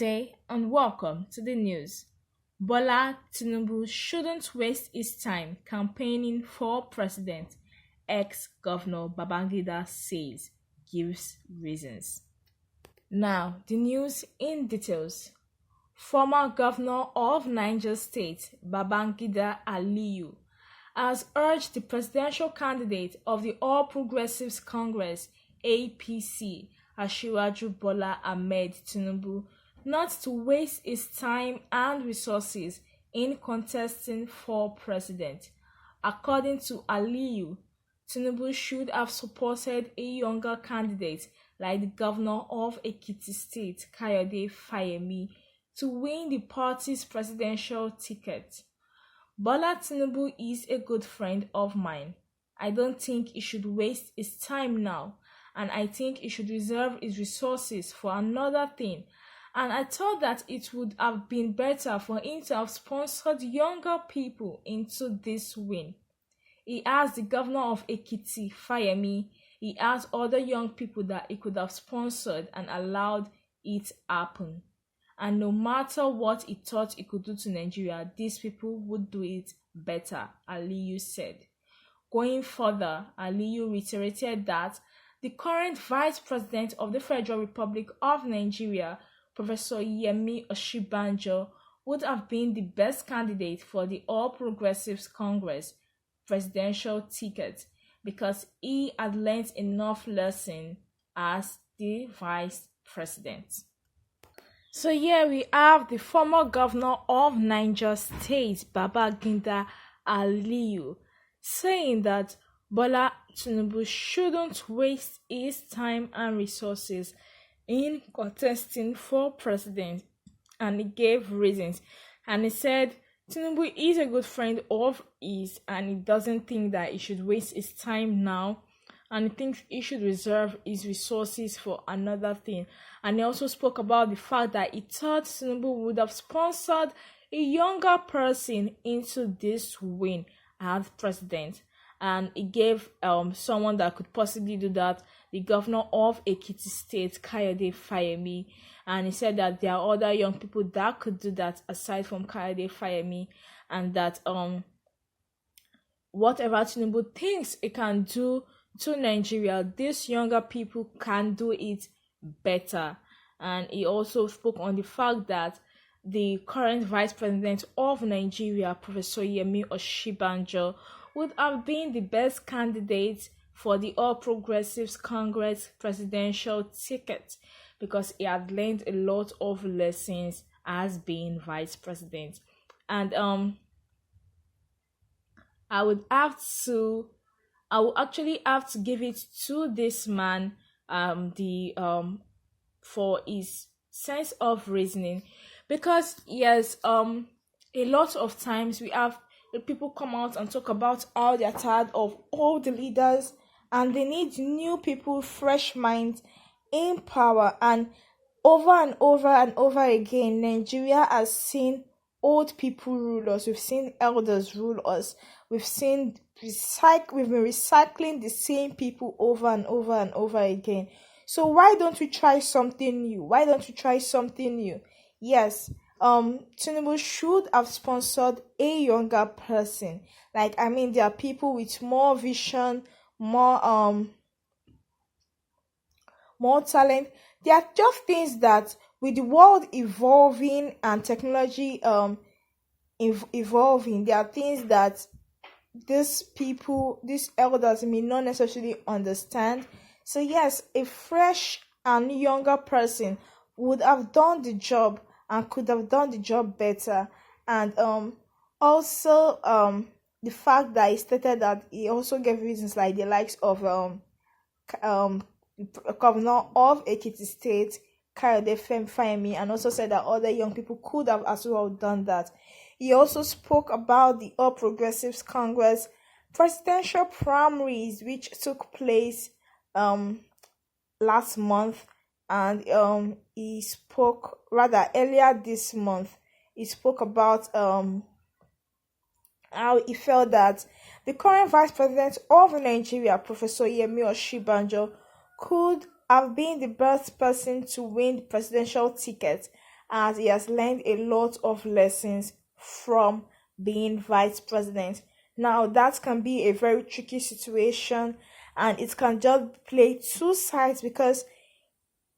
day and welcome to the news. Bola Tinubu shouldn't waste his time campaigning for president, ex-governor Babangida says, gives reasons. Now, the news in details. Former governor of Niger State, Babangida Aliyu, has urged the presidential candidate of the All Progressives Congress, APC, Asiwaju Bola Ahmed Tinubu, not to waste his time and resources in contesting for president. According to Aliyu, Tinubu should have supported a younger candidate like the governor of Ekiti State, Kayode Fayemi, to win the party's presidential ticket. Bola Tinubu is a good friend of mine. I don't think he should waste his time now, and I think he should reserve his resources for another thing. And I thought that it would have been better for him to have sponsored younger people into this win. He asked the governor of Ekiti, Fayemi, he asked other young people that he could have sponsored and allowed it happen. And no matter what he thought he could do to Nigeria, these people would do it better, Aliyu said. Going further, Aliyu reiterated that the current Vice President of the Federal Republic of Nigeria, Professor Yemi Osinbajo, would have been the best candidate for the All Progressives Congress presidential ticket because he had learned enough lesson as the Vice President. So here we have the former governor of Niger State, Babangida Aliyu, saying that Bola Tinubu shouldn't waste his time and resources in contesting for president, and he gave reasons. And he said Tinubu is a good friend of his, and he doesn't think that he should waste his time now, and he thinks he should reserve his resources for another thing. And he also spoke about the fact that he thought Tinubu would have sponsored a younger person into this win as president. And he gave someone that could possibly do that, the governor of Ekiti State, Kayode Fayemi. And he said that there are other young people that could do that aside from Kayode Fayemi, and that whatever Tinubu thinks it can do to Nigeria, these younger people can do it better. And he also spoke on the fact that the current Vice President of Nigeria, Professor Yemi Osinbajo, would have been the best candidate for the All Progressives Congress presidential ticket because he had learned a lot of lessons as being vice president. And I would actually have to give it to this man for his sense of reasoning, because yes, a lot of times we have people come out and talk about how they're tired of all the leaders and they need new people, fresh minds in power. And over again, Nigeria has seen old people rule us. We've seen elders rule us. We've been recycling the same people over and over again. So why don't we try something new? Yes, Tinubu should have sponsored a younger person. There are people with more vision, more talent. There are just things that, with the world evolving and technology evolving, there are things that these elders may not necessarily understand. So yes, a fresh and younger person would have done the job and could have done the job better. And also the fact that he stated that he also gave reasons like the likes of governor of Ekiti State, Kayode Fayemi, and also said that other young people could have as well done that. He also spoke about the All Progressives Congress presidential primaries which took place last month, and he spoke rather earlier this month. He spoke about how he felt that the current Vice President of Nigeria, Professor Yemi Osinbajo, could have been the best person to win the presidential ticket, as he has learned a lot of lessons from being vice president. Now, that can be a very tricky situation, and it can just play two sides because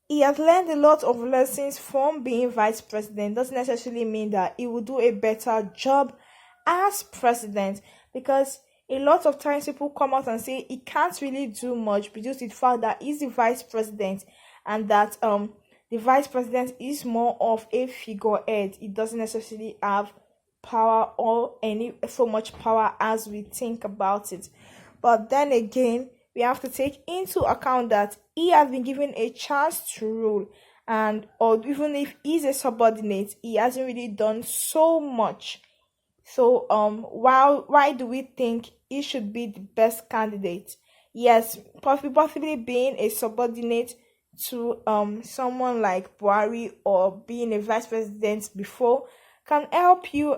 he has learned a lot of lessons from being vice president. Doesn't necessarily mean that he will do a better job as president, because a lot of times people come out and say he can't really do much because the fact that he's the vice president, and that the vice president is more of a figurehead. He doesn't necessarily have power, or any so much power as we think about it. But then again, we have to take into account that he has been given a chance to rule, and or even if he's a subordinate, he hasn't really done so much. So why do we think he should be the best candidate? Yes, possibly being a subordinate to someone like Buhari, or being a vice president before, can help you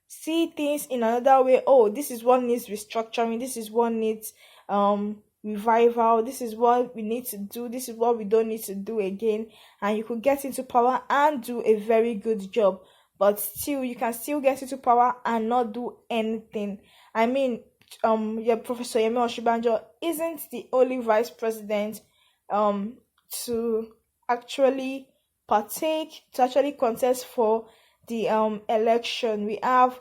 see things in another way. Oh, this is what needs restructuring, this is what needs revival, this is what we need to do, this is what we don't need to do again, and you could get into power and do a very good job. But still, you can still get into power and not do anything. I mean, your Professor Yemi Osinbajo isn't the only vice president to actually contest for the election. We have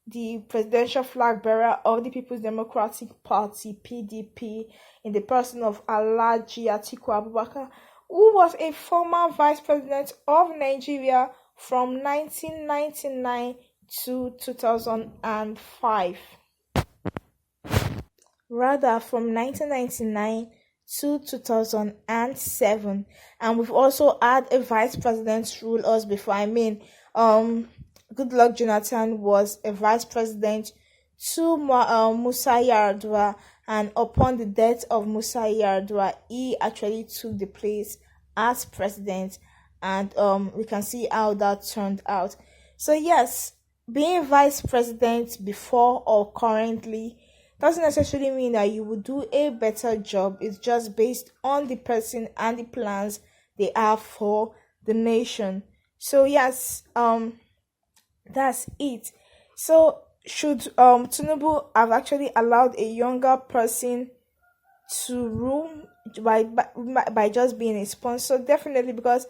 the presidential flag bearer of the People's Democratic Party (PDP) in the person of Alhaji Atiku Abubakar, who was a former vice president of Nigeria from 1999 to 2005. Rather, from 1999 to 2007. And we've also had a vice president rule us before. I mean, Goodluck Jonathan was a vice president to Musa Yar'Adua, and upon the death of Musa Yar'Adua, he actually took the place as president, and we can see how that turned out. So yes, being vice president before or currently doesn't necessarily mean that you will do a better job. It's just based on the person and the plans they have for the nation. So yes, that's it. So should Tinubu have actually allowed a younger person to rule by just being a sponsor? Definitely, because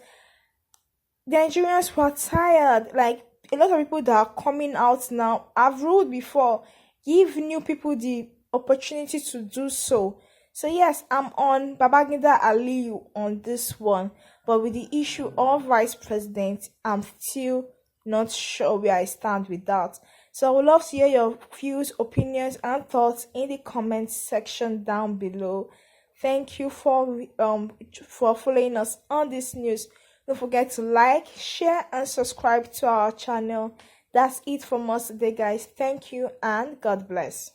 the Nigerians were tired. Like, a lot of people that are coming out now have ruled before. Give new people the opportunity to do so. So yes, I'm on Babangida Aliyu on this one. But with the issue of vice president, I'm still not sure where I stand with that. So I would love to hear your views, opinions, and thoughts in the comments section down below. Thank you for following us on this news. Don't forget to like, share, and subscribe to our channel. That's it from us today, guys. Thank you, and God bless.